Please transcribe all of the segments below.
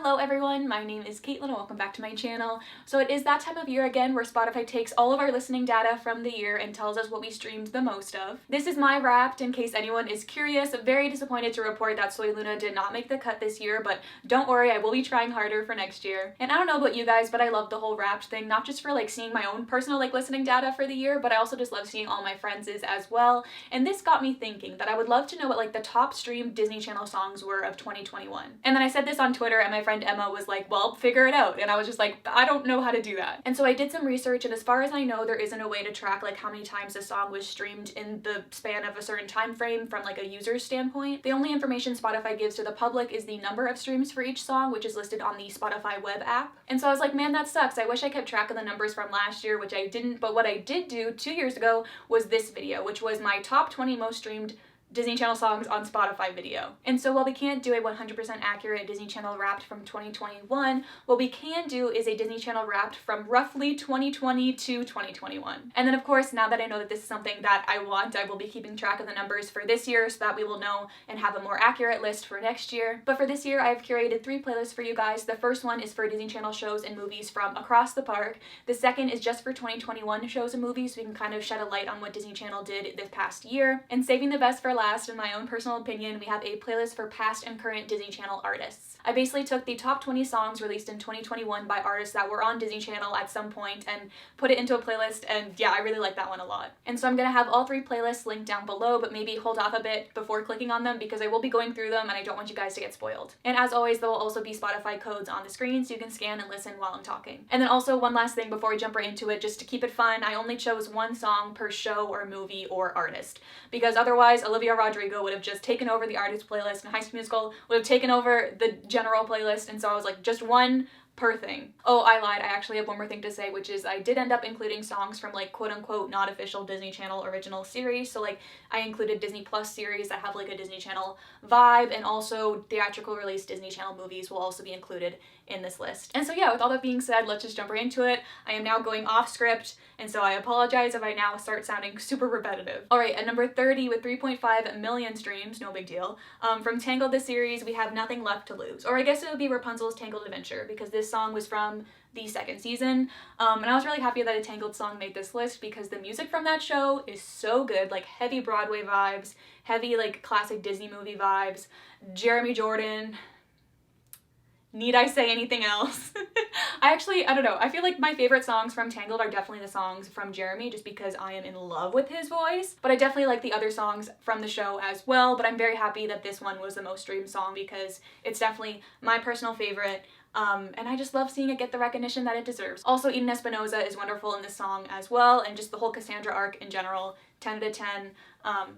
Hello everyone, my name is Caitlin and welcome back to my channel. So it is that time of year again where Spotify takes all of our listening data from the year and tells us what we streamed the most of. This is my Wrapped in case anyone is curious. Very disappointed to report that Soy Luna did not make the cut this year, but don't worry, I will be trying harder for next year. And I don't know about you guys, but I love the whole Wrapped thing, not just for seeing my own personal listening data for the year, but I also just love seeing all my friends' as well. And this got me thinking that I would love to know what the top streamed Disney Channel songs were of 2021. And then I said this on Twitter and my friend Emma was like, well, figure it out. And I was just like, I don't know how to do that. And so I did some research, and as far as I know, there isn't a way to track how many times a song was streamed in the span of a certain time frame from a user's standpoint. The only information Spotify gives to the public is the number of streams for each song, which is listed on the Spotify web app. And so I was like, man, that sucks. I wish I kept track of the numbers from last year, which I didn't, but what I did do 2 years ago was this video, which was my top 20 most streamed Disney Channel songs on Spotify video. And so while we can't do a 100% accurate Disney Channel Wrapped from 2021, what we can do is a Disney Channel Wrapped from roughly 2020 to 2021. And then of course, now that I know that this is something that I want, I will be keeping track of the numbers for this year so that we will know and have a more accurate list for next year. But for this year, I've curated 3 playlists for you guys. The first one is for Disney Channel shows and movies from across the park. The second is just for 2021 shows and movies, so we can kind of shed a light on what Disney Channel did this past year. And saving the best for last, in my own personal opinion, we have a playlist for past and current Disney Channel artists. I basically took the top 20 songs released in 2021 by artists that were on Disney Channel at some point and put it into a playlist, and yeah, I really like that one a lot. And so I'm gonna have all 3 playlists linked down below, but maybe hold off a bit before clicking on them because I will be going through them and I don't want you guys to get spoiled. And as always, there will also be Spotify codes on the screen so you can scan and listen while I'm talking. And then also one last thing before we jump right into it, just to keep it fun, I only chose 1 song per show or movie or artist, because otherwise Olivia Rodrigo would have just taken over the artist playlist, and High School Musical would have taken over the general playlist, and so I was like, just 1 per thing. Oh, I lied. I actually have one more thing to say, which is I did end up including songs from quote-unquote not official Disney Channel original series. So I included Disney Plus series that have a Disney Channel vibe, and also theatrical release Disney Channel movies will also be included in this list. And so yeah, with all that being said, let's just jump right into it. I am now going off script, and so I apologize if I now start sounding super repetitive. All right, at number 30 with 3.5 million streams, no big deal. From Tangled the series, we have Nothing Left to Lose. Or I guess it would be Rapunzel's Tangled Adventure, because this song was from the 2nd season. And I was really happy that a Tangled song made this list because the music from that show is so good, heavy Broadway vibes, heavy classic Disney movie vibes. Jeremy Jordan. Need I say anything else? I don't know. I feel like my favorite songs from Tangled are definitely the songs from Jeremy, just because I am in love with his voice. But I definitely like the other songs from the show as well. But I'm very happy that this one was the most streamed song because it's definitely my personal favorite. And I just love seeing it get the recognition that it deserves. Also, Eden Espinosa is wonderful in this song as well, and just the whole Cassandra arc in general, 10 out of 10.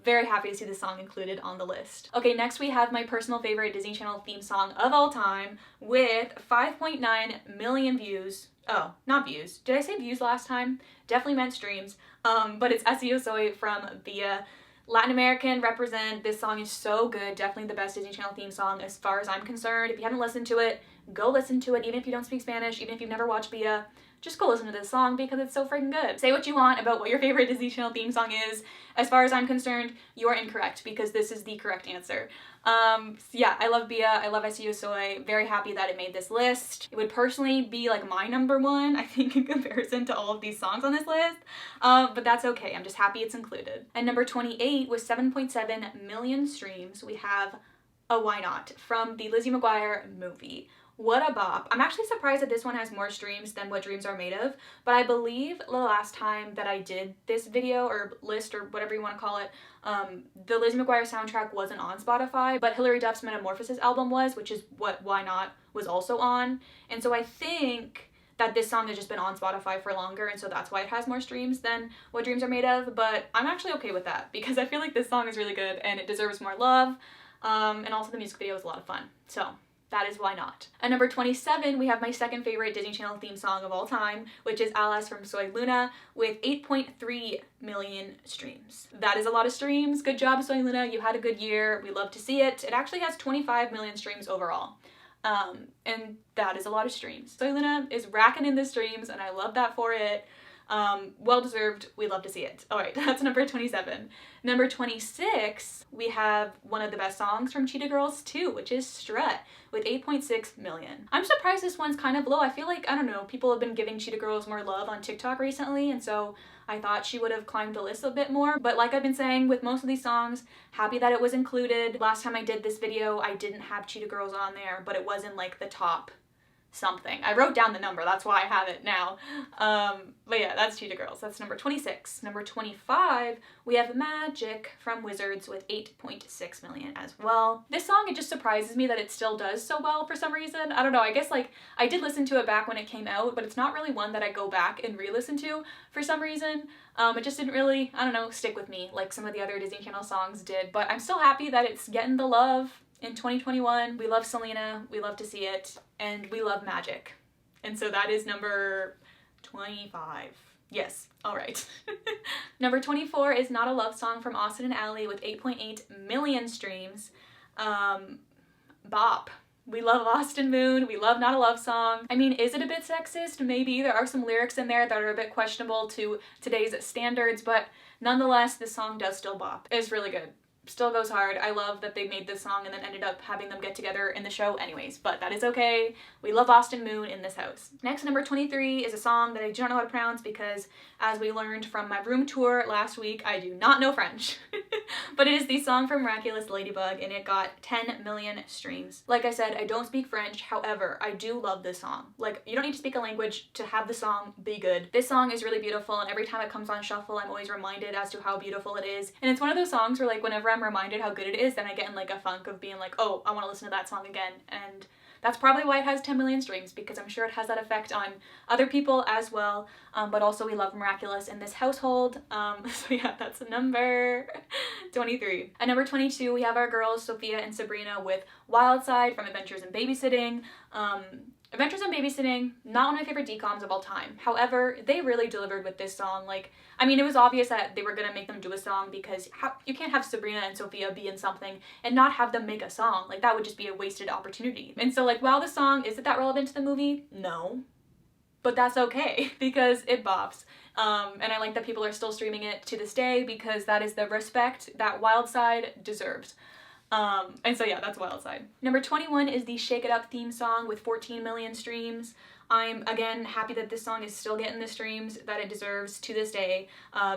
Very happy to see this song included on the list. Okay, next we have my personal favorite Disney Channel theme song of all time with 5.9 million views. Oh, not views. Did I say views last time? Definitely meant streams. But it's SEO Soy from Via. Latin American represent. This song is so good. Definitely the best Disney Channel theme song as far as I'm concerned. If you haven't listened to it, go listen to it. Even if you don't speak Spanish, even if you've never watched Via, just go listen to this song because it's so freaking good. Say what you want about what your favorite Disney Channel theme song is. As far as I'm concerned, you are incorrect because this is the correct answer. Yeah, I love Bia. I love SEO Soy. Very happy that it made this list. It would personally be my number 1, I think, in comparison to all of these songs on this list. But that's okay. I'm just happy it's included. And number 28 with 7.7 million streams, we have a Why Not from the Lizzie McGuire movie. What a bop. I'm actually surprised that this one has more streams than What Dreams Are Made Of, but I believe the last time that I did this video or list or whatever you want to call it, the Lizzie McGuire soundtrack wasn't on Spotify, but Hilary Duff's Metamorphosis album was, which is what Why Not was also on. And so I think that this song has just been on Spotify for longer, and so that's why it has more streams than What Dreams Are Made Of, but I'm actually okay with that because I feel like this song is really good and it deserves more love, and also the music video is a lot of fun. So that is Why Not. At number 27, we have my second favorite Disney Channel theme song of all time, which is Alas from Soy Luna with 8.3 million streams. That is a lot of streams. Good job, Soy Luna. You had a good year. We love to see it. It actually has 25 million streams overall. And that is a lot of streams. Soy Luna is racking in the streams, and I love that for it. Well deserved. We love to see it. All right, that's number 27. Number 26, we have one of the best songs from Cheetah Girls 2, which is Strut, with 8.6 million. I'm surprised this one's kind of low. I feel like, I don't know, people have been giving Cheetah Girls more love on TikTok recently, and so I thought she would have climbed the list a bit more. But like I've been saying with most of these songs, happy that it was included. Last time I did this video, I didn't have Cheetah Girls on there, but it was in like the top something. I wrote down the number, that's why I have it now. But yeah, that's Cheetah Girls. That's number 26. Number 25, we have Magic from Wizards with 8.6 million as well. This song, it just surprises me that it still does so well for some reason. I don't know, I guess like I did listen to it back when it came out, but it's not really one that I go back and re-listen to for some reason. It just didn't really, I don't know, stick with me like some of the other Disney Channel songs did, but I'm still happy that it's getting the love in 2021. We love Selena, we love to see it, and we love Magic. And so that is number 25. Yes, all right. Number 24 is Not a Love Song from Austin and Ally with 8.8 million streams. Bop. We love Austin Moon, we love Not a Love Song. I mean, is it a bit sexist? Maybe. There are some lyrics in there that are a bit questionable to today's standards, but nonetheless, this song does still bop. It's really good. Still goes hard. I love that they made this song and then ended up having them get together in the show anyways, but that is okay. We love Austin Moon in this house. Next, number 23 is a song that I do not know how to pronounce because, as we learned from my room tour last week, I do not know French. But it is the song from Miraculous Ladybug, and it got 10 million streams. Like I said, I don't speak French, however, I do love this song. Like, you don't need to speak a language to have the song be good. This song is really beautiful, and every time it comes on shuffle, I'm always reminded as to how beautiful it is. And it's one of those songs where, like, whenever I'm reminded how good it is, then I get in, like, a funk of being like, oh, I want to listen to that song again. And that's probably why it has 10 million streams, because I'm sure it has that effect on other people as well. But also we love Miraculous in this household. So yeah, that's number 23. At number 22, we have our girls Sophia and Sabrina with Wild Side from Adventures in Babysitting. Adventures in Babysitting, not one of my favorite DComs of all time. However, they really delivered with this song. Like, I mean, it was obvious that they were gonna make them do a song because you can't have Sabrina and Sophia be in something and not have them make a song. Like, that would just be a wasted opportunity. And so, like, while the song, is it that relevant to the movie? No. But that's okay, because it bops. And I like that people are still streaming it to this day because that is the respect that Wild Side deserves. And so yeah, that's Wild Side. Number 21 is the Shake It Up theme song with 14 million streams. I'm, again, happy that this song is still getting the streams that it deserves to this day.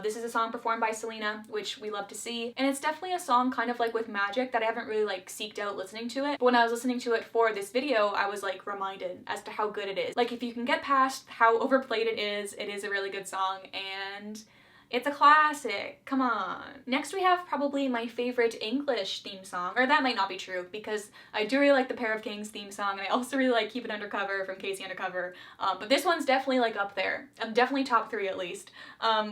This is a song performed by Selena, which we love to see. And it's definitely a song kind of like with Magic that I haven't really like seeked out listening to it. But when I was listening to it for this video, I was like reminded as to how good it is. Like if you can get past how overplayed it is a really good song, and it's a classic, come on. Next we have probably my favorite English theme song, or that might not be true because I do really like the Pair of Kings theme song, and I also really like Keep It Undercover from Casey Undercover, but this one's definitely like up there. Definitely top 3 at least,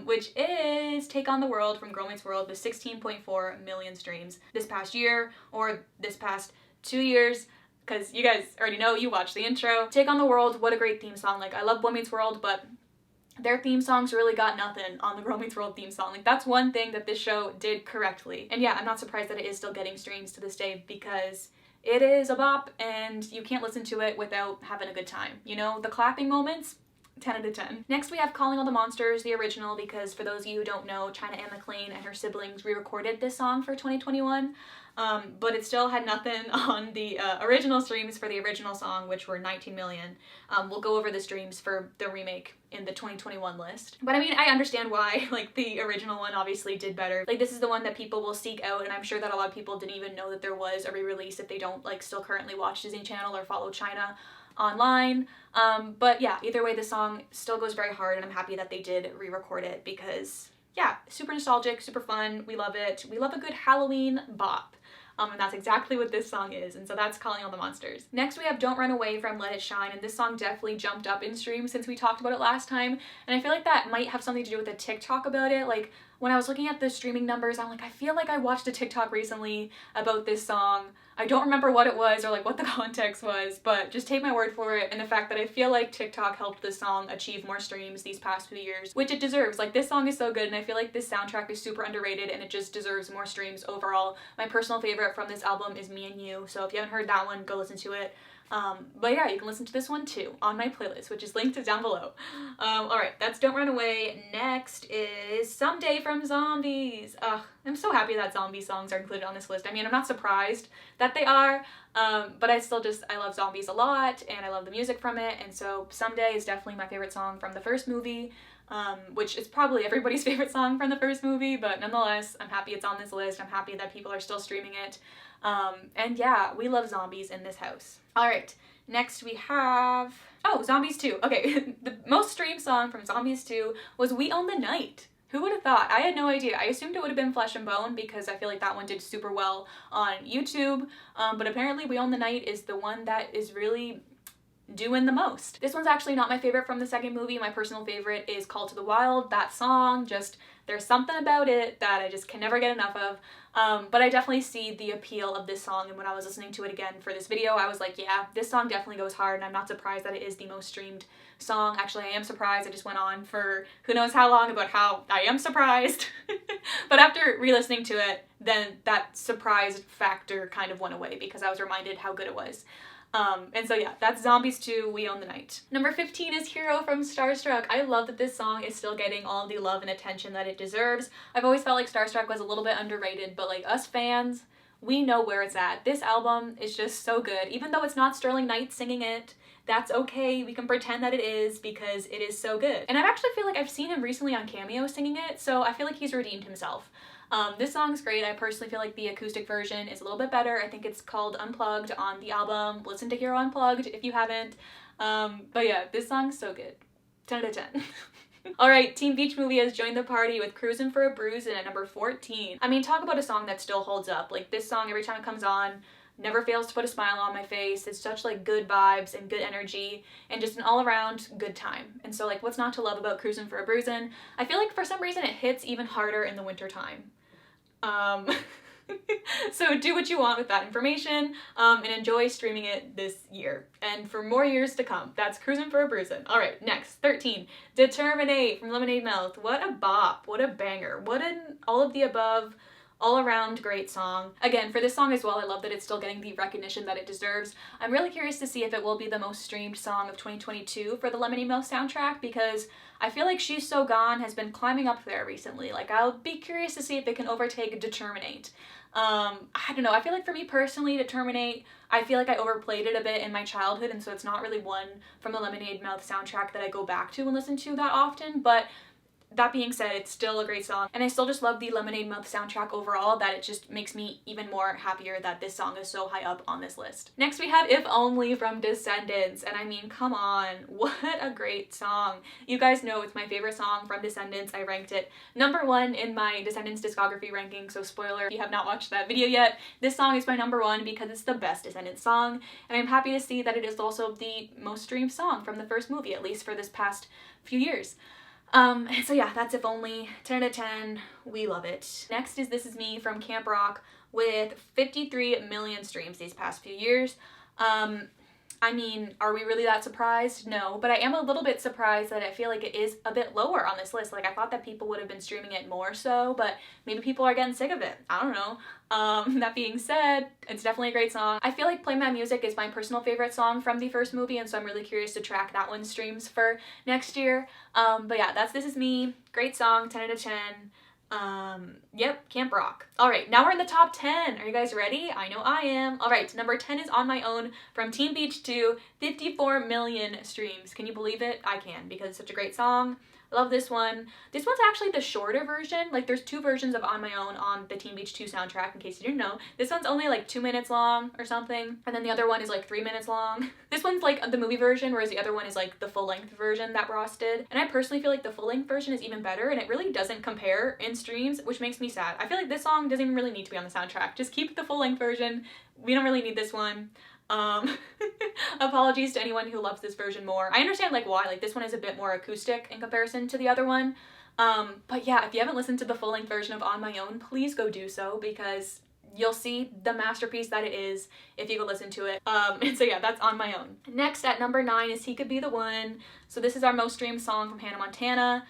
which is Take on the World from Girl Meets World with 16.4 million streams this past year, or this past 2 years, because you guys already know, you watched the intro. Take on the World, what a great theme song. Like, I love Boy Meets World, but their theme songs really got nothing on the Girl Meets World theme song. Like, that's one thing that this show did correctly. And yeah, I'm not surprised that it is still getting streams to this day because it is a bop and you can't listen to it without having a good time. You know, the clapping moments, 10 out of 10. Next we have Calling All the Monsters, the original, because for those of you who don't know, China Anne McClain and her siblings re-recorded this song for 2021. But it still had nothing on the original streams for the original song, which were 19 million. We'll go over the streams for the remake in the 2021 list. But I mean, I understand why, like, the original one obviously did better. Like, this is the one that people will seek out, and I'm sure that a lot of people didn't even know that there was a re-release if they don't, like, still currently watch Disney Channel or follow China online. But yeah, either way, the song still goes very hard, and I'm happy that they did re-record it because, yeah, super nostalgic, super fun. We love it. We love a good Halloween bop. And that's exactly what this song is, and so that's Calling All the Monsters. Next we have Don't Run Away from Let It Shine, and this song definitely jumped up in streams since we talked about it last time, and I feel like that might have something to do with a TikTok about it. Like, when I was looking at the streaming numbers, I'm like, I feel like I watched a TikTok recently about this song. I don't remember what it was or like what the context was, but just take my word for it, and the fact that I feel like TikTok helped this song achieve more streams these past few years, which it deserves. Like, this song is so good, and I feel like this soundtrack is super underrated, and it just deserves more streams overall. My personal favorite from this album is Me and You, so if you haven't heard that one, go listen to it. But yeah, you can listen to this one too on my playlist, which is linked down below. Alright, that's Don't Run Away. Next is Someday from Zombies. Ugh, I'm so happy that zombie songs are included on this list. I mean, I'm not surprised that they are, but I love Zombies a lot, and I love the music from it, and so Someday is definitely my favorite song from the first movie. Which is probably everybody's favorite song from the first movie, but nonetheless, I'm happy it's on this list. I'm happy that people are still streaming it. And yeah, we love zombies in this house. Alright, next we have... Oh, Zombies 2. Okay, the most streamed song from Zombies 2 was We Own the Night. Who would have thought? I had no idea. I assumed it would have been Flesh and Bone because I feel like that one did super well on YouTube, but apparently We Own the Night is the one that is really doing the most. This one's actually not my favorite from the second movie. My personal favorite is Call to the Wild. That song, just there's something about it that I just can never get enough of. But I definitely see the appeal of this song, and when I was listening to it again for this video, I was like, yeah, this song definitely goes hard, and I'm not surprised that it is the most streamed song. Actually, I am surprised. I just went on for who knows how long about how I am surprised. But after re-listening to it, then that surprise factor kind of went away because I was reminded how good it was. And so yeah, that's Zombies 2, We Own the Night. Number 15 is Hero from Starstruck. I love that this song is still getting all the love and attention that it deserves. I've always felt like Starstruck was a little bit underrated, but like us fans, we know where it's at. This album is just so good. Even though it's not Sterling Knight singing it, that's okay. We can pretend that it is because it is so good. And I actually feel like I've seen him recently on Cameo singing it, so I feel like he's redeemed himself. This song's great. I personally feel like the acoustic version is a little bit better. I think it's called Unplugged on the album. Listen to Hero Unplugged if you haven't. But yeah, this song's so good. 10 out of 10. Alright, Teen Beach Movie has joined the party with Cruisin' for a Bruisin' at number 14. I mean, talk about a song that still holds up. Like, this song, every time it comes on, never fails to put a smile on my face. It's such like good vibes and good energy and just an all-around good time. And so like, what's not to love about Cruisin' for a Bruisin'? I feel like for some reason it hits even harder in the winter time. So do what you want with that information, and enjoy streaming it this year and for more years to come. That's Cruisin' for a Bruisin'. Alright, next, 13. Determinate from Lemonade Mouth. What a bop, what a banger, what an all of the above, all-around great song. Again, for this song as well, I love that it's still getting the recognition that it deserves. I'm really curious to see if it will be the most streamed song of 2022 for the Lemonade Mouth soundtrack, because I feel like She's So Gone has been climbing up there recently. Like, I'll be curious to see if it can overtake Determinate. I don't know, I feel like for me personally, Determinate, I feel like I overplayed it a bit in my childhood, and so it's not really one from the Lemonade Mouth soundtrack that I go back to and listen to that often, but that being said, it's still a great song, and I still just love the Lemonade Mouth soundtrack overall, that it just makes me even more happier that this song is so high up on this list. Next we have If Only from Descendants, and I mean, come on, what a great song. You guys know it's my favorite song from Descendants. I ranked it number 1 in my Descendants discography ranking, so spoiler if you have not watched that video yet, this song is my number 1 because it's the best Descendants song, and I'm happy to see that it is also the most streamed song from the first movie, at least for this past few years. So yeah, that's If Only, 10 out of 10, we love it. Next is This Is Me from Camp Rock with 53 million streams these past few years. I mean, are we really that surprised? No, but I am a little bit surprised that I feel like it is a bit lower on this list. Like, I thought that people would have been streaming it more so, but maybe people are getting sick of it. I don't know. That being said, it's definitely a great song. I feel like Play My Music is my personal favorite song from the first movie, and so I'm really curious to track that one's streams for next year. But yeah, that's This Is Me. Great song, 10 out of 10. Yep, Camp Rock. Alright, now we're in the top 10. Are you guys ready? I know I am. Alright, number 10 is On My Own from Teen Beach 2, 54 million streams. Can you believe it? I can, because it's such a great song. I love this one. This one's actually the shorter version. Like, there's 2 versions of On My Own on the Teen Beach 2 soundtrack, in case you didn't know. This one's only like 2 minutes long or something, and then the other one is like 3 minutes long. This one's like the movie version, whereas the other one is like the full-length version that Ross did. And I personally feel like the full-length version is even better, and it really doesn't compare in streams, which makes me sad. I feel like this song doesn't even really need to be on the soundtrack. Just keep the full-length version. We don't really need this one. Apologies to anyone who loves this version more. I understand like why, like this one is a bit more acoustic in comparison to the other one. But yeah, if you haven't listened to the full-length version of On My Own, please go do so, because you'll see the masterpiece that it is if you go listen to it. And so yeah, that's On My Own. Next at number 9 is He Could Be the One. So this is our most streamed song from Hannah Montana.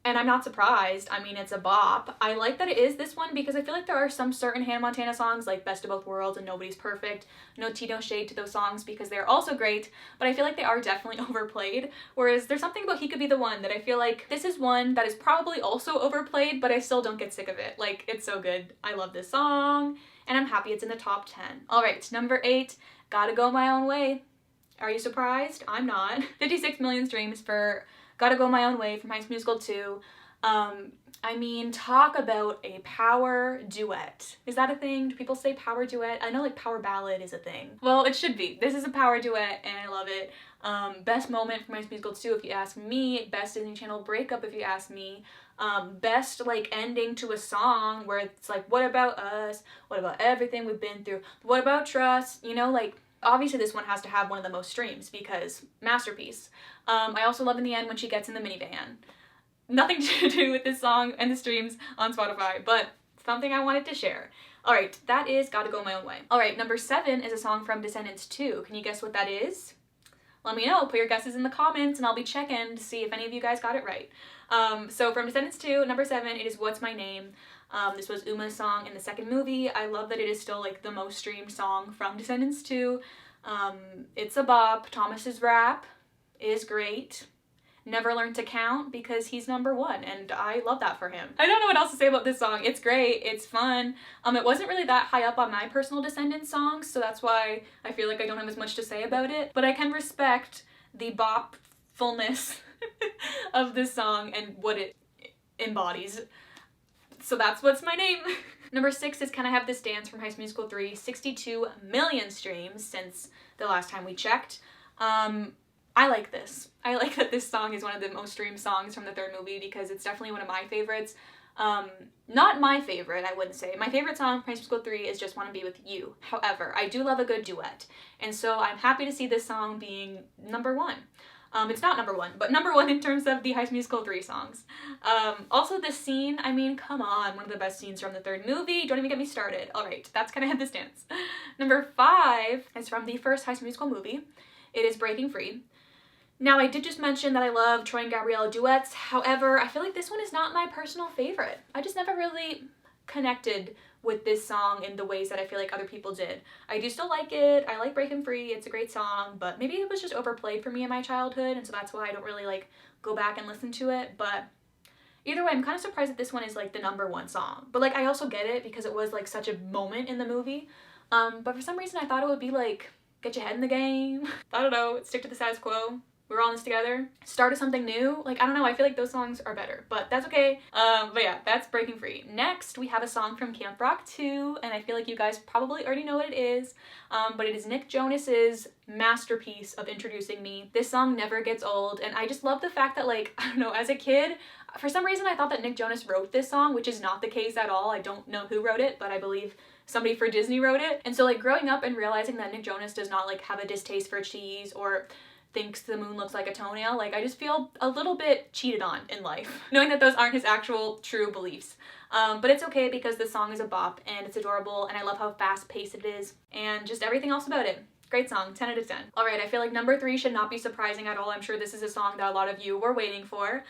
and I'm not surprised. I mean, it's a bop. I like that it is this one because I feel like there are some certain Hannah Montana songs like Best of Both Worlds and Nobody's Perfect. No tea, no shade to those songs because they're also great, but I feel like they are definitely overplayed. Whereas there's something about He Could Be the One that I feel like this is one that is probably also overplayed, but I still don't get sick of it. Like, it's so good. I love this song, and I'm happy it's in the top 10. All right, number 8, Gotta Go My Own Way. Are you surprised? I'm not. 56 million streams for Gotta Go My Own Way from High School Musical 2. I mean, talk about a power duet. Is that a thing? Do people say power duet? I know like power ballad is a thing. Well, it should be. This is a power duet and I love it. Best moment from High School Musical 2 if you ask me. Best Disney Channel breakup if you ask me. Best like ending to a song where it's like, what about us? What about everything we've been through? What about trust? You know, like, obviously this one has to have one of the most streams because masterpiece. I also love in the end when she gets in the minivan. Nothing to do with this song and the streams on Spotify, but something I wanted to share. Alright, that is Gotta Go My Own Way. Alright, number 7 is a song from Descendants 2. Can you guess what that is? Let me know. Put your guesses in the comments and I'll be checking to see if any of you guys got it right. So from Descendants 2, number 7, it is What's My Name. This was Uma's song in the second movie. I love that it is still like the most streamed song from Descendants 2. It's a bop. Thomas's rap is great. Never Learned to Count because he's number 1 and I love that for him. I don't know what else to say about this song. It's great, it's fun. It wasn't really that high up on my personal Descendants songs, so that's why I feel like I don't have as much to say about it, but I can respect the bop-fulness of this song and what it embodies. So that's What's My Name. Number 6 is Can I Have This Dance from High School Musical 3. 62 million streams since the last time we checked. I like this. I like that this song is one of the most streamed songs from the third movie because it's definitely one of my favorites. Not my favorite, I wouldn't say. My favorite song from High School 3 is Just Wanna Be With You. However, I do love a good duet. And so I'm happy to see this song being number 1. It's not number 1, but number 1 in terms of the High School Musical 3 songs. Also the scene, I mean, come on, one of the best scenes from the third movie. Don't even get me started. Alright, that's Can I Have This Dance. Number 5 is from the first High School Musical movie. It is Breaking Free. Now, I did just mention that I love Troy and Gabriella duets. However, I feel like this one is not my personal favorite. I just never really connected with this song in the ways that I feel like other people did. I do still like it. I like Breaking Free. It's a great song, but maybe it was just overplayed for me in my childhood, and so that's why I don't really like go back and listen to it. But either way, I'm kind of surprised that this one is like the number 1 song. But like, I also get it because it was like such a moment in the movie. But for some reason, I thought it would be like, get your head in the game. I don't know, stick to the status quo. We're all in this together. Start something new. Like, I don't know, I feel like those songs are better, but that's okay. But yeah, that's Breaking Free. Next, we have a song from Camp Rock 2, and I feel like you guys probably already know what it is, but it is Nick Jonas's masterpiece of introducing me. This song never gets old, and I just love the fact that, like, I don't know, as a kid, for some reason I thought that Nick Jonas wrote this song, which is not the case at all. I don't know who wrote it, but I believe somebody for Disney wrote it. And so, like, growing up and realizing that Nick Jonas does not, like, have a distaste for cheese or thinks the moon looks like a toenail, like, I just feel a little bit cheated on in life, knowing that those aren't his actual true beliefs. But it's okay because the song is a bop and it's adorable and I love how fast-paced it is and just everything else about it. Great song, 10 out of 10. Alright, I feel like number 3 should not be surprising at all. I'm sure this is a song that a lot of you were waiting for.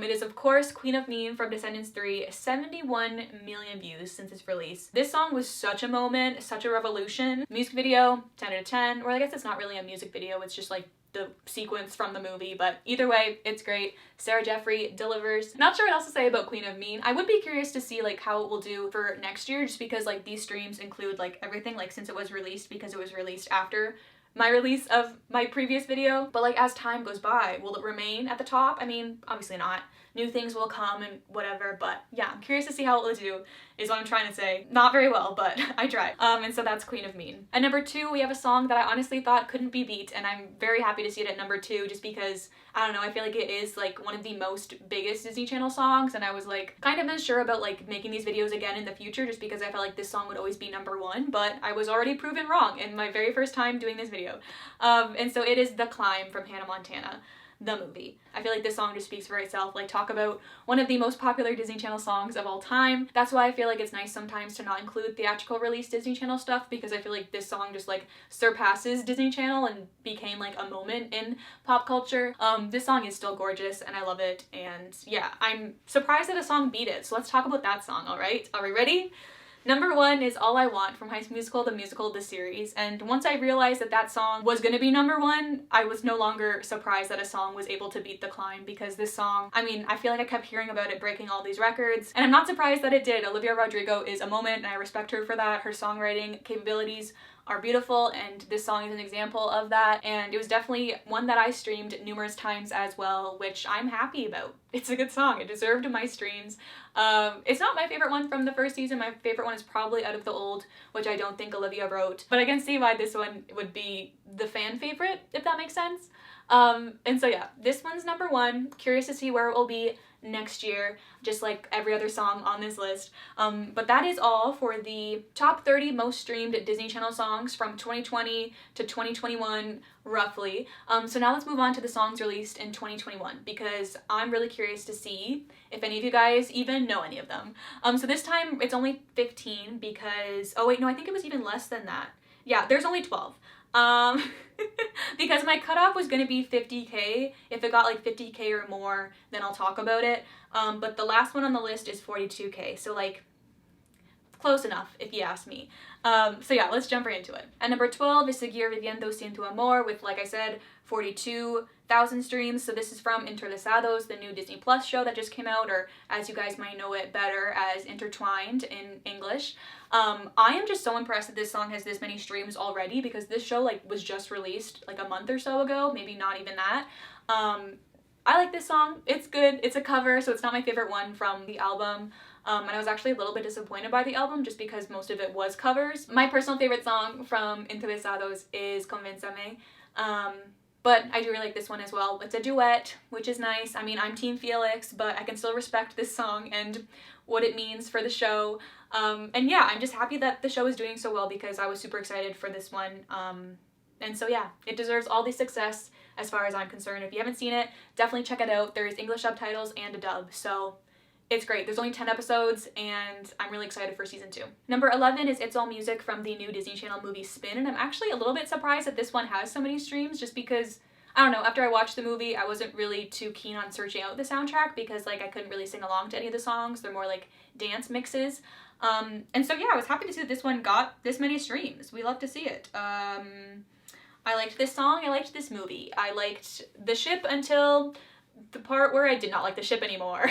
It is, of course, Queen of Meme from Descendants 3. 71 million views since its release. This song was such a moment, such a revolution. Music video, 10 out of 10. Or I guess it's not really a music video, it's just like the sequence from the movie, but either way, it's great. Sarah Jeffrey delivers. Not sure what else to say about Queen of Mean. I would be curious to see like how it will do for next year, just because like these streams include like everything like since it was released, because it was released after my release of my previous video. But like as time goes by, will it remain at the top? I mean, obviously not. New things will come and whatever, but yeah, I'm curious to see how it will do is what I'm trying to say. Not very well, but I tried. And so that's Queen of Mean. At number 2, we have a song that I honestly thought couldn't be beat, and I'm very happy to see it at number 2 just because, I don't know, I feel like it is like one of the most biggest Disney Channel songs, and I was like kind of unsure about like making these videos again in the future just because I felt like this song would always be number 1, but I was already proven wrong in my very first time doing this video. And so it is The Climb from Hannah Montana. the movie. I feel like this song just speaks for itself. Like, talk about one of the most popular Disney Channel songs of all time. That's why I feel like it's nice sometimes to not include theatrical release Disney Channel stuff, because I feel like this song just like surpasses Disney Channel and became like a moment in pop culture. This song is still gorgeous and I love it, and yeah, I'm surprised that a song beat it. So let's talk about that song, alright? Are we ready? Number 1 is All I Want from High School Musical, the musical, the series. And once I realized that that song was gonna be number 1, I was no longer surprised that a song was able to beat The Climb, because this song, I mean, I feel like I kept hearing about it breaking all these records, and I'm not surprised that it did. Olivia Rodrigo is a moment, and I respect her for that. Her songwriting capabilities are beautiful, and this song is an example of that, and it was definitely one that I streamed numerous times as well, which I'm happy about. It's a good song. It deserved my streams. It's not my favorite one from the first season. My favorite one is probably Out of the Old, which I don't think Olivia wrote, but I can see why this one would be the fan favorite, if that makes sense. And so yeah, this one's number 1. Curious to see where it will be next year, just like every other song on this list. But that is all for the top 30 most streamed Disney Channel songs from 2020 to 2021, roughly. So now let's move on to the songs released in 2021, because I'm really curious to see if any of you guys even know any of them. So this time it's only 15 because, oh wait, no, I think it was even less than that. Yeah, there's only 12. Because my cutoff was gonna be 50k. If it got like 50k or more, then I'll talk about it. But the last one on the list is 42k, so like close enough if you ask me. So yeah, let's jump right into it. At number 12 is Seguir Viviendo Sin Tu Amor with, like I said, 42,000 streams. So this is from Interlazados, the new Disney Plus show that just came out, or as you guys might know it better as Intertwined in English. I am just so impressed that this song has this many streams already, because this show like was just released like a month or so ago, maybe not even that. I like this song. It's good. It's a cover, so it's not my favorite one from the album. And I was actually a little bit disappointed by the album just because most of it was covers. My personal favorite song from Interesados is Convénzame. But I do really like this one as well. It's a duet, which is nice. I mean, I'm Team Felix, but I can still respect this song and what it means for the show. And yeah, I'm just happy that the show is doing so well, because I was super excited for this one. And so yeah, it deserves all the success as far as I'm concerned. If you haven't seen it, definitely check it out. There's English subtitles and a dub, so it's great. There's only 10 episodes, and I'm really excited for season 2. Number 11 is It's All Music from the new Disney Channel movie Spin, and I'm actually a little bit surprised that this one has so many streams, just because, I don't know, after I watched the movie, I wasn't really too keen on searching out the soundtrack, because like I couldn't really sing along to any of the songs. They're more like dance mixes. And so yeah, I was happy to see that this one got this many streams. We love to see it. I liked this song, I liked this movie. I liked the ship until the part where I did not like the ship anymore.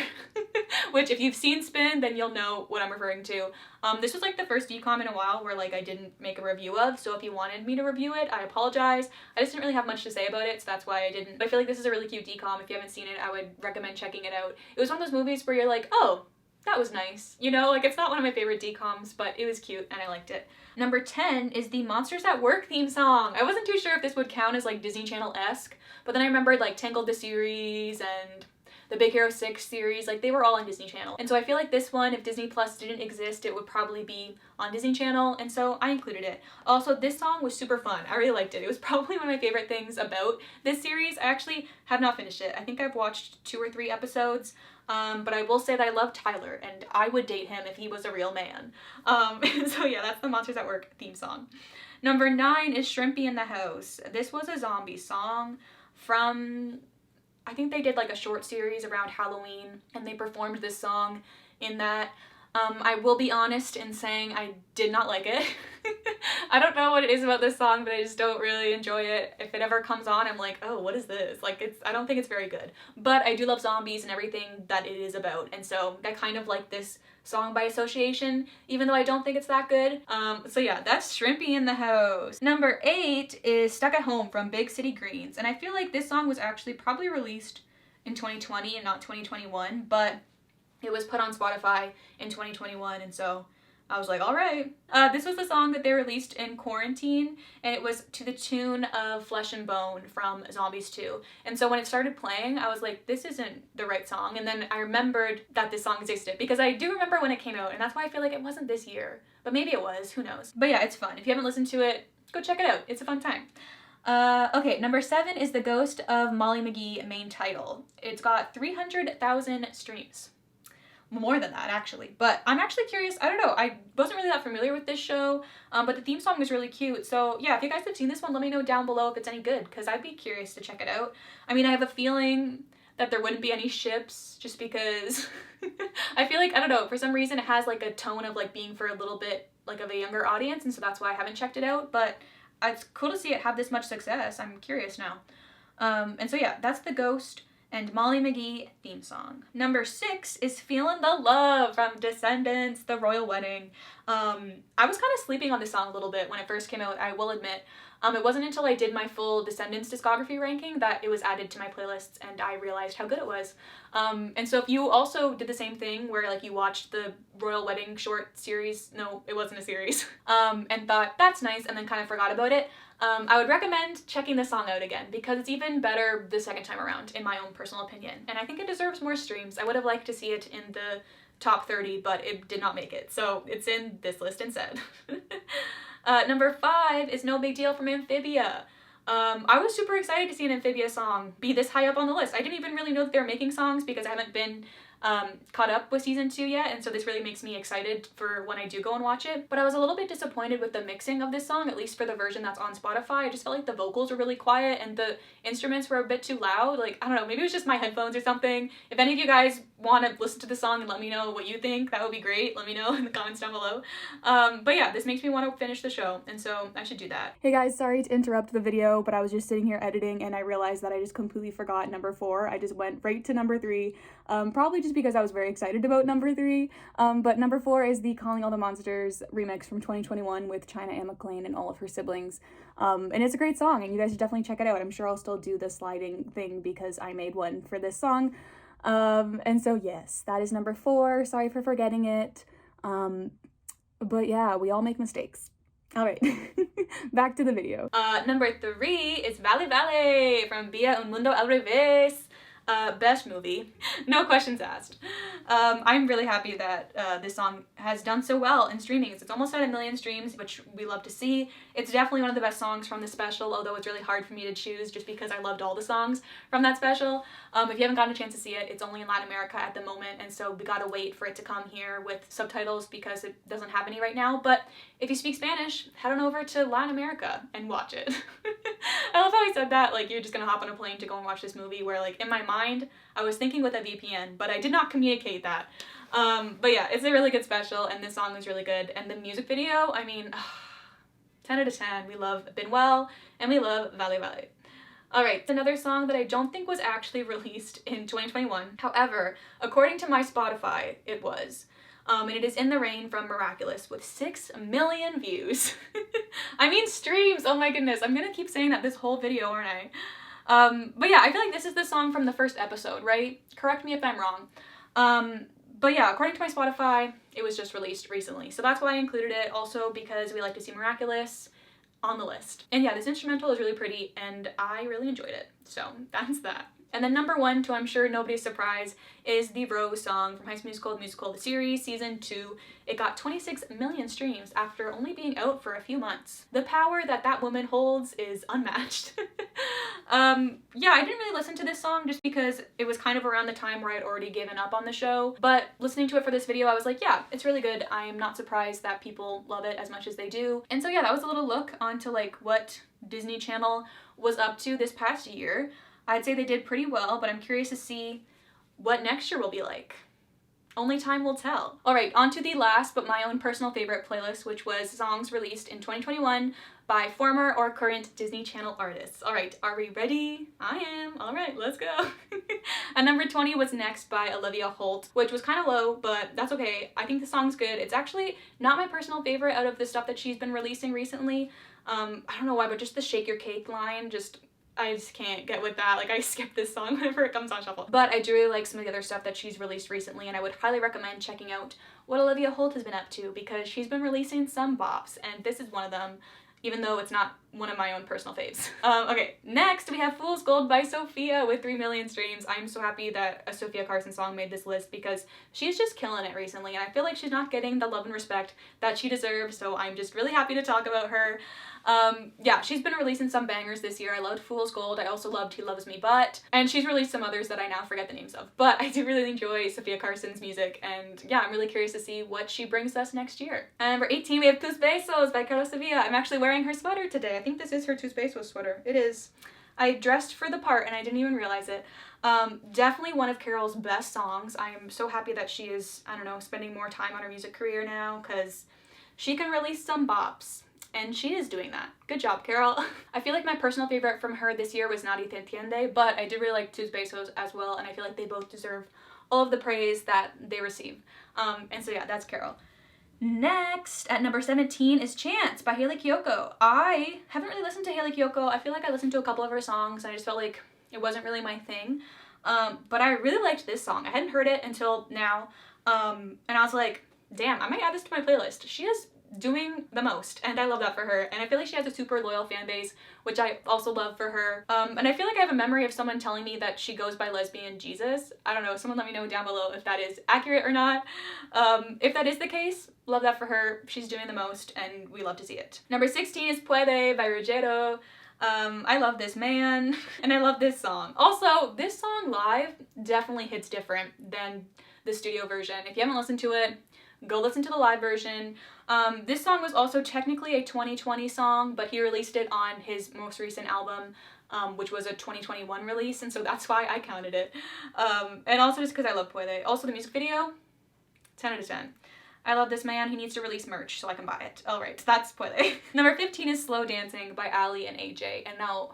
Which, if you've seen Spin, then you'll know what I'm referring to. This was like the first decom in a while where like I didn't make a review of, so if you wanted me to review it, I apologize. I just didn't really have much to say about it, so that's why I didn't. But I feel like this is a really cute decom. If you haven't seen it, I would recommend checking it out. It was one of those movies where you're like, oh, that was nice. You know, like it's not one of my favorite decoms, but it was cute and I liked it. Number 10 is the Monsters at Work theme song. I wasn't too sure if this would count as like Disney Channel-esque, but then I remembered like Tangled the series and the Big Hero 6 series, like they were all on Disney Channel. And so I feel like this one, if Disney Plus didn't exist, it would probably be on Disney Channel, and so I included it. Also, this song was super fun. I really liked it. It was probably one of my favorite things about this series. I actually have not finished it. I think I've watched 2 or 3 episodes, but I will say that I love Tyler, and I would date him if he was a real man. So yeah, that's the Monsters at Work theme song. Number 9 is Shrimpy in the House. This was a zombie song from, I think they did like a short series around Halloween, and they performed this song in that. I will be honest in saying I did not like it. I don't know what it is about this song, but I just don't really enjoy it. If it ever comes on, I'm like, oh, what is this? Like, I don't think it's very good. But I do love zombies and everything that it is about, and so I kind of like this song by association, even though I don't think it's that good. So yeah, that's Shrimpy in the House. Number 8 is Stuck at Home from Big City Greens, and I feel like this song was actually probably released in 2020 and not 2021, but it was put on Spotify in 2021, and so I was like, all right. This was the song that they released in quarantine, and it was to the tune of Flesh and Bone from Zombies 2. And so when it started playing, I was like, this isn't the right song. And then I remembered that this song existed, because I do remember when it came out, and that's why I feel like it wasn't this year. But maybe it was, who knows. But yeah, it's fun. If you haven't listened to it, go check it out. It's a fun time. Okay, number 7 is The Ghost of Molly McGee main title. It's got 300,000 streams. More than that, actually. But I'm actually curious. I don't know. I wasn't really that familiar with this show, but the theme song is really cute. So yeah, if you guys have seen this one, let me know down below if it's any good, because I'd be curious to check it out. I mean, I have a feeling that there wouldn't be any ships just because I feel like, I don't know, for some reason it has like a tone of like being for a little bit like of a younger audience, and so that's why I haven't checked it out. But it's cool to see it have this much success. I'm curious now. And so yeah, that's The Ghost and Molly McGee theme song. Number 6 is Feelin' the Love from Descendants, The Royal Wedding. I was kind of sleeping on this song a little bit when it first came out, I will admit. It wasn't until I did my full Descendants discography ranking that it was added to my playlists and I realized how good it was. And so if you also did the same thing where like you watched the Royal Wedding short series, no, it wasn't a series, and thought that's nice and then kind of forgot about it, I would recommend checking this song out again because it's even better the second time around, in my own personal opinion. And I think it deserves more streams. I would have liked to see it in the top 30, but it did not make it. So it's in this list instead. Number 5 is No Big Deal from Amphibia. I was super excited to see an Amphibia song be this high up on the list. I didn't even really know that they were making songs because I haven't been caught up with season 2 yet, and so this really makes me excited for when I do go and watch it. But I was a little bit disappointed with the mixing of this song, at least for the version that's on Spotify. I just felt like the vocals were really quiet and the instruments were a bit too loud. Like, I don't know, maybe it was just my headphones or something. If any of you guys want to listen to the song and let me know what you think, that would be great. Let me know in the comments down below. But yeah, this makes me want to finish the show, and so I should do that. Hey guys, sorry to interrupt the video, but I was just sitting here editing and I realized that I just completely forgot number 4. I just went right to number 3, probably just because I was very excited about number 3, but number 4 is the Calling All the Monsters remix from 2021 with China Anne McClain and all of her siblings, and it's a great song and you guys should definitely check it out. I'm sure I'll still do the sliding thing because I made one for this song, and so yes, that is number 4. Sorry for forgetting it, but yeah, we all make mistakes. All right, back to the video. Number 3 is Vale Vale from Via Un Mundo al Revés. Best movie, no questions asked. I'm really happy that this song has done so well in streaming. It's almost at 1 million streams, which we love to see. It's definitely one of the best songs from the special, although it's really hard for me to choose just because I loved all the songs from that special. If you haven't gotten a chance to see it, it's only in Latin America at the moment, and so we gotta wait for it to come here with subtitles because it doesn't have any right now. But if you speak Spanish, head on over to Latin America and watch it. I love how he said that, like, you're just gonna hop on a plane to go and watch this movie, where, like, in my mind, I was thinking with a VPN, but I did not communicate that. But yeah, it's a really good special, and this song is really good. And the music video, I mean, 10 out of 10. We love Binwell, and we love Vale Vale. Alright, another song that I don't think was actually released in 2021. However, according to my Spotify, it was. And it is In the Rain from Miraculous with 6 million views. I mean streams, oh my goodness. I'm gonna keep saying that this whole video, aren't I? But yeah, I feel like this is the song from the first episode, right? Correct me if I'm wrong. But yeah, according to my Spotify, it was just released recently. So that's why I included it, also because we like to see Miraculous on the list. And yeah, this instrumental is really pretty and I really enjoyed it. So that's that. And then number 1, to I'm sure nobody's surprise, is the Rose song from High School Musical, the series, season 2. It got 26 million streams after only being out for a few months. The power that that woman holds is unmatched. Yeah, I didn't really listen to this song just because it was kind of around the time where I'd already given up on the show, but listening to it for this video, I was like, yeah, it's really good. I am not surprised that people love it as much as they do. And so yeah, that was a little look onto like what Disney Channel was up to this past year. I'd say they did pretty well, but I'm curious to see what next year will be like. Only time will tell. Alright, on to the last but my own personal favorite playlist, which was songs released in 2021 by former or current Disney Channel artists. Alright, are we ready? I am. Alright, let's go. At number 20 was Next by Olivia Holt, which was kind of low, but that's okay. I think the song's good. It's actually not my personal favorite out of the stuff that she's been releasing recently. I don't know why, but just the Shake Your Cake line, I just can't get with that. Like, I skip this song whenever it comes on shuffle. But I do really like some of the other stuff that she's released recently, and I would highly recommend checking out what Olivia Holt has been up to because she's been releasing some bops, and this is one of them. Even though it's not one of my own personal faves. Okay, next we have Fool's Gold by Sophia with 3 million streams. I'm so happy that a Sophia Carson song made this list because she's just killing it recently, and I feel like she's not getting the love and respect that she deserves, so I'm just really happy to talk about her. Yeah, she's been releasing some bangers this year. I loved Fool's Gold. I also loved He Loves Me But, and she's released some others that I now forget the names of, but I do really enjoy Sophia Carson's music, and yeah, I'm really curious to see what she brings us next year. And number 18, we have Tus Besos by Carlos Sevilla. I'm actually wearing her sweater today. I think this is her Tus Besos sweater. It is. I dressed for the part and I didn't even realize it. Definitely one of Carol's best songs. I am so happy that she is, I don't know, spending more time on her music career now, because she can release some bops. And she is doing that. Good job, Carol. I feel like my personal favorite from her this year was Nadie Te Entiende, but I did really like Tus Besos as well, and I feel like they both deserve all of the praise that they receive. And so yeah, that's Carol. Next, at number 17 is Chance by Hayley Kiyoko. I haven't really listened to Hayley Kiyoko. I feel like I listened to a couple of her songs, and I just felt like it wasn't really my thing. But I really liked this song. I hadn't heard it until now, and I was like, damn, I might add this to my playlist. She is doing the most, and I love that for her, and I feel like she has a super loyal fan base, which I also love for her. And I feel like I have a memory of someone telling me that she goes by Lesbian Jesus. I don't know, someone let me know down below if that is accurate or not. If that is the case, love that for her. She's doing the most, and we love to see it. Number 16 is Puede by Ruggiero. I love this man, and I love this song. Also, this song live definitely hits different than the studio version. If you haven't listened to it, go listen to the live version. This song was also technically a 2020 song, but he released it on his most recent album, which was a 2021 release, and so that's why I counted it. And also just because I love Puede. Also the music video, 10 out of 10. I love this man. He needs to release merch so I can buy it. Alright, that's Puede. Number 15 is Slow Dancing by Ali and AJ. And now,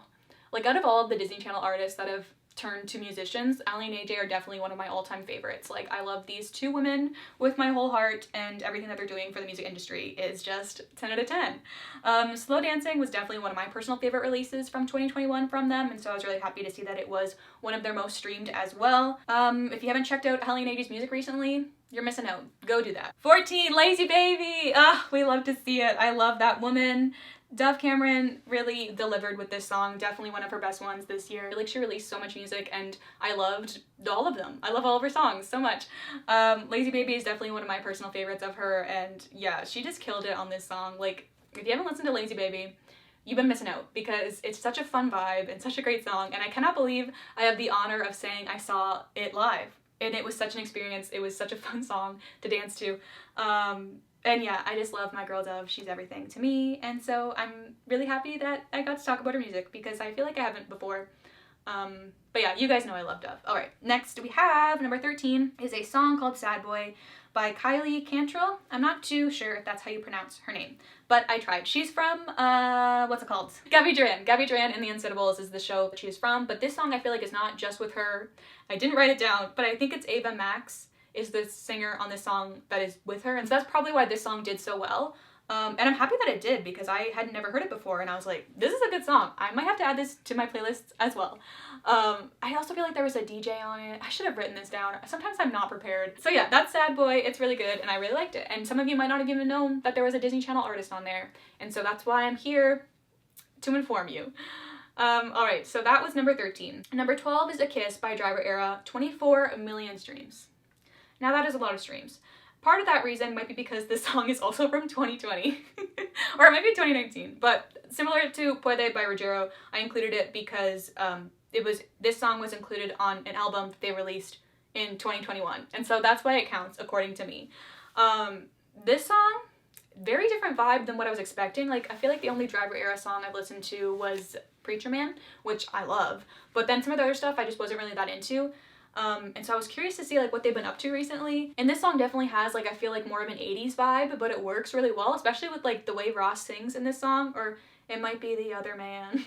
like, out of all of the Disney Channel artists that have turned to musicians, Ali and AJ are definitely one of my all-time favorites. Like, I love these two women with my whole heart, and everything that they're doing for the music industry is just 10 out of 10. Slow Dancing was definitely one of my personal favorite releases from 2021 from them, and so I was really happy to see that it was one of their most streamed as well. If you haven't checked out Ali and AJ's music recently, you're missing out. Go do that. 14, Lazy Baby! We love to see it. I love that woman. Dove Cameron really delivered with this song, definitely one of her best ones this year. Like, she released so much music, and I loved all of them. I love all of her songs so much. Lazy Baby is definitely one of my personal favorites of her, and yeah, she just killed it on this song. Like, if you haven't listened to Lazy Baby, you've been missing out, because it's such a fun vibe and such a great song, and I cannot believe I have the honor of saying I saw it live, and it was such an experience. It was such a fun song to dance to. And yeah, I just love my girl Dove. She's everything to me, and so I'm really happy that I got to talk about her music, because I feel like I haven't before. But yeah, you guys know I love Dove. Alright, next we have, number 13, is a song called Sad Boy by Kylie Cantrell. I'm not too sure if that's how you pronounce her name, but I tried. She's from, what's it called? Gabby Duran. Gabby Duran and the Unsittables is the show that she's from, but this song I feel like is not just with her. I didn't write it down, but I think it's Ava Max is the singer on this song that is with her, and so that's probably why this song did so well. And I'm happy that it did, because I had never heard it before, and I was like, this is a good song. I might have to add this to my playlists as well. I also feel like there was a DJ on it. I should have written this down. Sometimes I'm not prepared. So yeah, that's Sad Boy. It's really good, and I really liked it. And some of you might not have even known that there was a Disney Channel artist on there, and so that's why I'm here to inform you. Alright, so that was number 13. Number 12 is A Kiss by Driver Era, 24 million streams. Now that is a lot of streams. Part of that reason might be because this song is also from 2020, or it might be 2019, but similar to Puede by Ruggiero, I included it because this song was included on an album that they released in 2021, and so that's why it counts according to me. This song, very different vibe than what I was expecting. Like, I feel like the only Driver Era song I've listened to was Preacher Man, which I love, but then some of the other stuff I just wasn't really that into. And so I was curious to see like what they've been up to recently. And this song definitely has like, I feel like more of an 80s vibe, but it works really well, especially with like the way Ross sings in this song, or it might be the other man.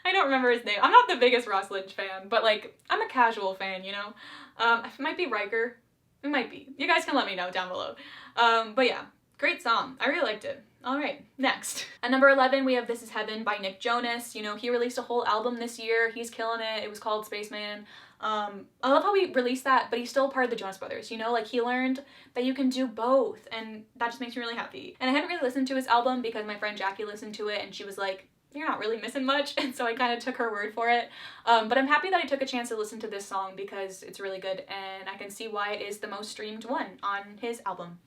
I don't remember his name. I'm not the biggest Ross Lynch fan, but like I'm a casual fan, you know? It might be Riker. It might be. You guys can let me know down below. But yeah, great song. I really liked it. All right, next. At number 11, we have This Is Heaven by Nick Jonas. You know, he released a whole album this year. He's killing it. It was called Spaceman. I love how he released that, but he's still part of the Jonas Brothers, you know? Like, he learned that you can do both, and that just makes me really happy. And I hadn't really listened to his album because my friend Jackie listened to it, and she was like, you're not really missing much, and so I kind of took her word for it. But I'm happy that I took a chance to listen to this song because it's really good, and I can see why it is the most streamed one on his album.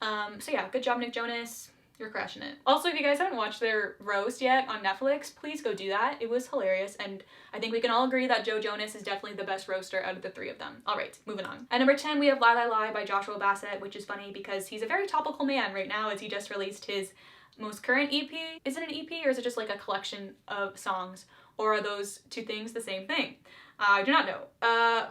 So yeah, good job, Nick Jonas. You're crushing it. Also, if you guys haven't watched their roast yet on Netflix, please go do that. It was hilarious, and I think we can all agree that Joe Jonas is definitely the best roaster out of the three of them. All right, moving on. At number 10, we have Lie Lie Lie by Joshua Bassett, which is funny because he's a very topical man right now as he just released his most current EP. Is it an EP or is it just like a collection of songs? Or are those two things the same thing? I do not know.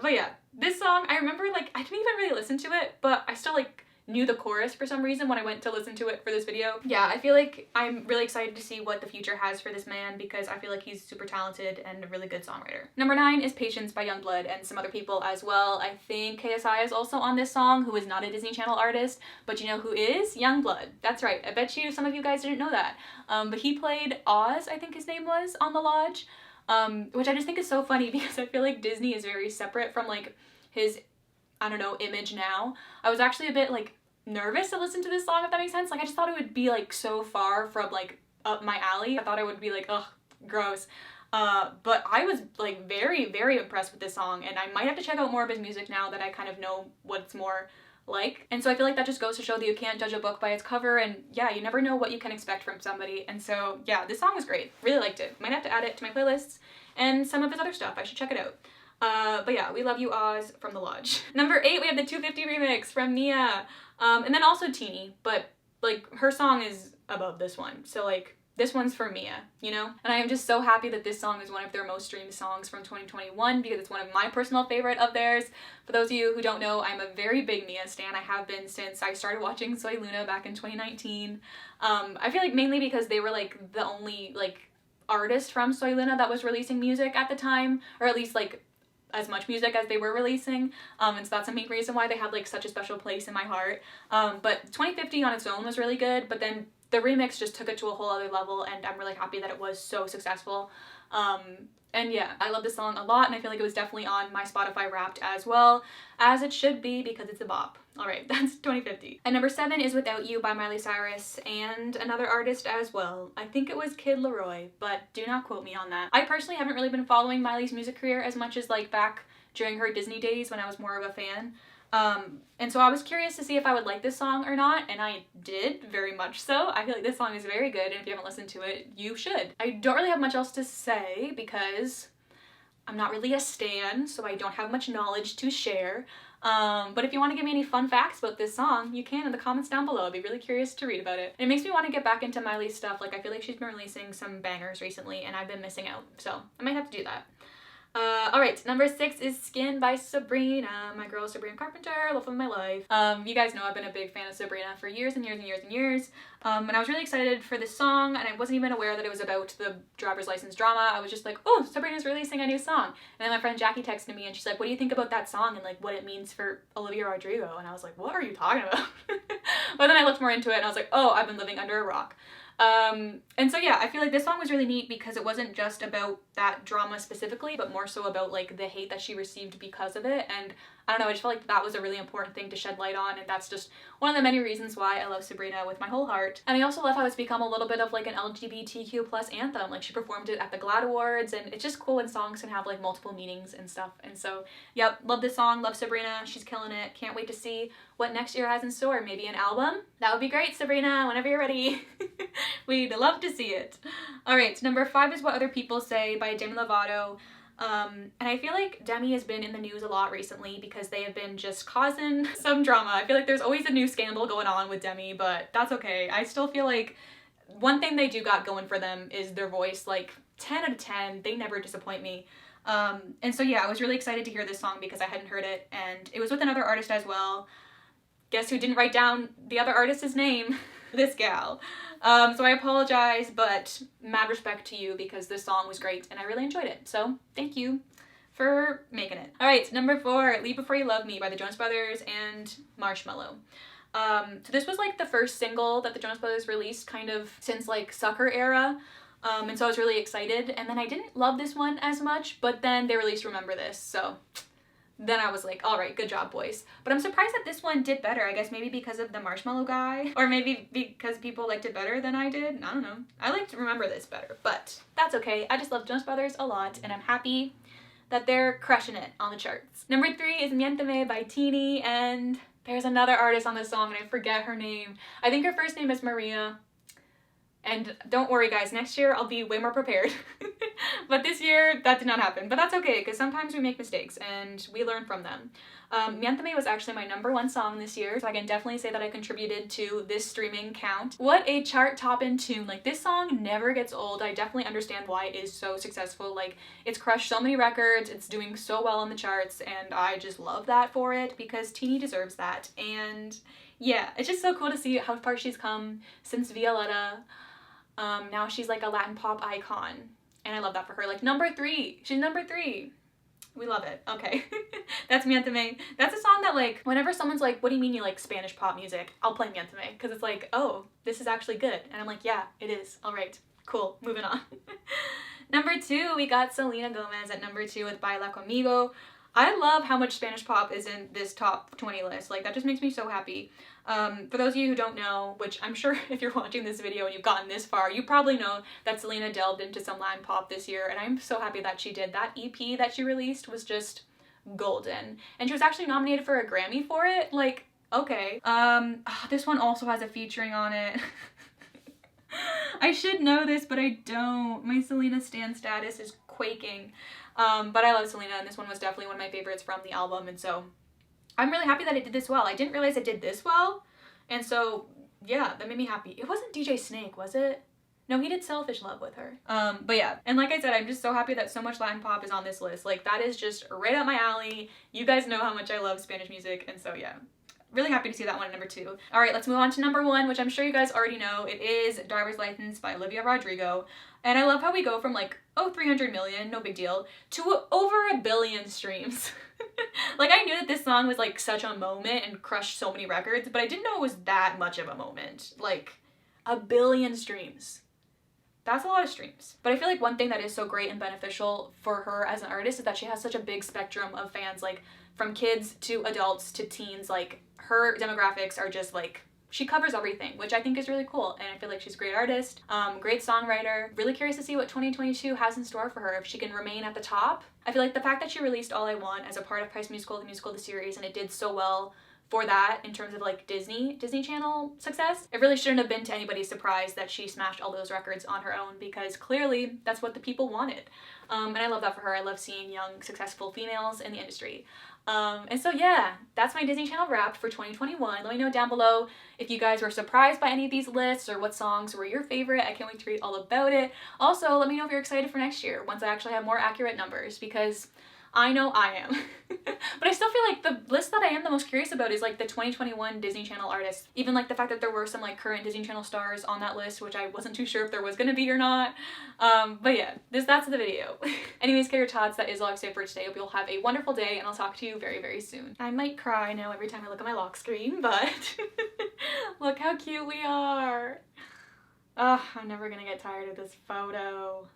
But yeah, this song, I remember like, I didn't even really listen to it, but I still like knew the chorus for some reason when I went to listen to it for this video. Yeah, I feel like I'm really excited to see what the future has for this man because I feel like he's super talented and a really good songwriter. Number 9 is Patience by Youngblood and some other people as well. I think KSI is also on this song, who is not a Disney Channel artist, but you know who is? Youngblood. That's right. I bet you some of you guys didn't know that. But he played Oz, I think his name was, on The Lodge, which I just think is so funny because I feel like Disney is very separate from like his, I don't know, image now. I was actually a bit like nervous to listen to this song, if that makes sense. Like, I just thought it would be like so far from like up my alley. I thought I would be like, ugh, gross. But I was like very, very impressed with this song, and I might have to check out more of his music now that I kind of know what it's more like. And so I feel like that just goes to show that you can't judge a book by its cover, and yeah, you never know what you can expect from somebody. And so yeah, this song was great. Really liked it. Might have to add it to my playlists and some of his other stuff. I should check it out. But yeah, We Love You Oz from The Lodge. Number 8, we have the 250 remix from Mia. And then also Teeny, but like her song is above this one. So like this one's for Mia, you know? And I am just so happy that this song is one of their most streamed songs from 2021 because it's one of my personal favorite of theirs. For those of you who don't know, I'm a very big Mia stan. I have been since I started watching Soy Luna back in 2019. I feel like mainly because they were like the only like artist from Soy Luna that was releasing music at the time, or at least like as much music as they were releasing, and so that's a main reason why they have like such a special place in my heart. But 2050 on its own was really good, but then the remix just took it to a whole other level, and I'm really happy that it was so successful. And yeah, I love this song a lot, and I feel like it was definitely on my Spotify Wrapped as well, as it should be because it's a bop. Alright, that's 2050. And number 7 is Without You by Miley Cyrus and another artist as well. I think it was Kid Laroi, but do not quote me on that. I personally haven't really been following Miley's music career as much as like back during her Disney days when I was more of a fan. And so I was curious to see if I would like this song or not, and I did, very much so. I feel like this song is very good, and if you haven't listened to it, you should. I don't really have much else to say because I'm not really a stan, so I don't have much knowledge to share. But if you want to give me any fun facts about this song, you can in the comments down below. I'd be really curious to read about it. And it makes me want to get back into Miley's stuff. Like, I feel like she's been releasing some bangers recently, and I've been missing out, so I might have to do that. Alright, number 6 is Skin by Sabrina. My girl Sabrina Carpenter, love of my life. You guys know I've been a big fan of Sabrina for years and years and years and years. And I was really excited for this song, and I wasn't even aware that it was about the driver's license drama. I was just like, oh, Sabrina's releasing a new song. And then my friend Jackie texted me, and she's like, what do you think about that song and like what it means for Olivia Rodrigo? And I was like, what are you talking about? But then I looked more into it, and I was like, oh, I've been living under a rock. And so yeah, I feel like this song was really neat because it wasn't just about that drama specifically, but more so about like the hate that she received because of it. And I don't know, I just felt like that was a really important thing to shed light on, and that's just one of the many reasons why I love Sabrina with my whole heart. And I also love how it's become a little bit of like an LGBTQ plus anthem. Like, she performed it at the GLAAD Awards, and it's just cool when songs can have like multiple meanings and stuff. And so, yep, love this song, love Sabrina, she's killing it. Can't wait to see what next year has in store. Maybe an album? That would be great, Sabrina, whenever you're ready. We'd love to see it. Alright, number 5 is What Other People Say by Demi Lovato. And I feel like Demi has been in the news a lot recently because they have been just causing some drama. I feel like there's always a new scandal going on with Demi, but that's okay. I still feel like one thing they do got going for them is their voice. Like, 10 out of 10, they never disappoint me. And so yeah, I was really excited to hear this song because I hadn't heard it, and it was with another artist as well. Guess who didn't write down the other artist's name? This gal. So I apologize, but mad respect to you because this song was great and I really enjoyed it. So thank you for making it. Alright, number 4, Leave Before You Love Me by the Jonas Brothers and Marshmello. So this was like the first single that the Jonas Brothers released kind of since like Sucker era. And so I was really excited. And then I didn't love this one as much, but then they released Remember This, so then I was like, all right, good job, boys. But I'm surprised that this one did better. I guess maybe because of the marshmallow guy, or maybe because people liked it better than I did. I don't know. I liked Remember This better, but that's okay. I just love Jonas Brothers a lot, and I'm happy that they're crushing it on the charts. Number 3 is Miénteme by Teeny, and there's another artist on this song, and I forget her name. I think her first name is Maria. And don't worry guys, next year I'll be way more prepared. But this year, that did not happen. But that's okay, because sometimes we make mistakes and we learn from them. Miénteme was actually my #1 song this year, so I can definitely say that I contributed to this streaming count. What a chart-topping tune. Like, this song never gets old. I definitely understand why it is so successful. Like, it's crushed so many records, it's doing so well on the charts, and I just love that for it, because Teeny deserves that. And yeah, it's just so cool to see how far she's come since Violetta. Now she's like a Latin pop icon, and I love that for her. Like, number 3, she's number 3. We love it. Okay. That's Miénteme. That's a song that, like, whenever someone's like, what do you mean you like Spanish pop music? I'll play Miénteme, because it's like, oh, this is actually good. And I'm like, yeah, it is. All right, cool, moving on. Number 2, we got Selena Gomez at number 2 with Baila Conmigo. I love how much Spanish pop is in this top 20 list. Like, that just makes me so happy. For those of you who don't know, which I'm sure if you're watching this video and you've gotten this far, you probably know that Selena delved into some Latin pop this year, and I'm so happy that she did. That EP that she released was just golden. And she was actually nominated for a Grammy for it. Like, okay. This one also has a featuring on it. I should know this, but I don't. My Selena stan status is quaking. But I love Selena, and this one was definitely one of my favorites from the album, and so I'm really happy that it did this well. I didn't realize it did this well, and so yeah, that made me happy. It wasn't DJ Snake, was it? No, he did Selfish Love with her. But yeah, and like I said, I'm just so happy that so much Latin pop is on this list. Like, that is just right up my alley. You guys know how much I love Spanish music, and so yeah. Really happy to see that one at number 2. All right, let's move on to number 1, which I'm sure you guys already know. It is Driver's License by Olivia Rodrigo. And I love how we go from like, oh, 300 million, no big deal, to over 1 billion streams. Like, I knew that this song was like such a moment and crushed so many records, but I didn't know it was that much of a moment. Like, 1 billion streams. That's a lot of streams. But I feel like one thing that is so great and beneficial for her as an artist is that she has such a big spectrum of fans, like from kids to adults to teens. Like, her demographics are just like, she covers everything, which I think is really cool, and I feel like she's a great artist, great songwriter. Really curious to see what 2022 has in store for her, if she can remain at the top. I feel like the fact that she released All I Want as a part of High School Musical, the musical, the series, and it did so well for that in terms of like Disney Channel success, it really shouldn't have been to anybody's surprise that she smashed all those records on her own, because clearly that's what the people wanted. And I love that for her. I love seeing young, successful females in the industry. And so yeah, that's my Disney Channel Wrapped for 2021. Let me know down below if you guys were surprised by any of these lists, or what songs were your favorite. I can't wait to read all about it. Also, let me know if you're excited for next year, once I actually have more accurate numbers, because I know I am. But I still feel like the list that I am the most curious about is like the 2021 Disney Channel artists. Even like the fact that there were some like current Disney Channel stars on that list, which I wasn't too sure if there was gonna be or not. But yeah, that's the video. Anyways, get your tots. That is all I have to say for today. Hope you'll have a wonderful day, and I'll talk to you very, very soon. I might cry now every time I look at my lock screen, but look how cute we are. Ugh, I'm never gonna get tired of this photo.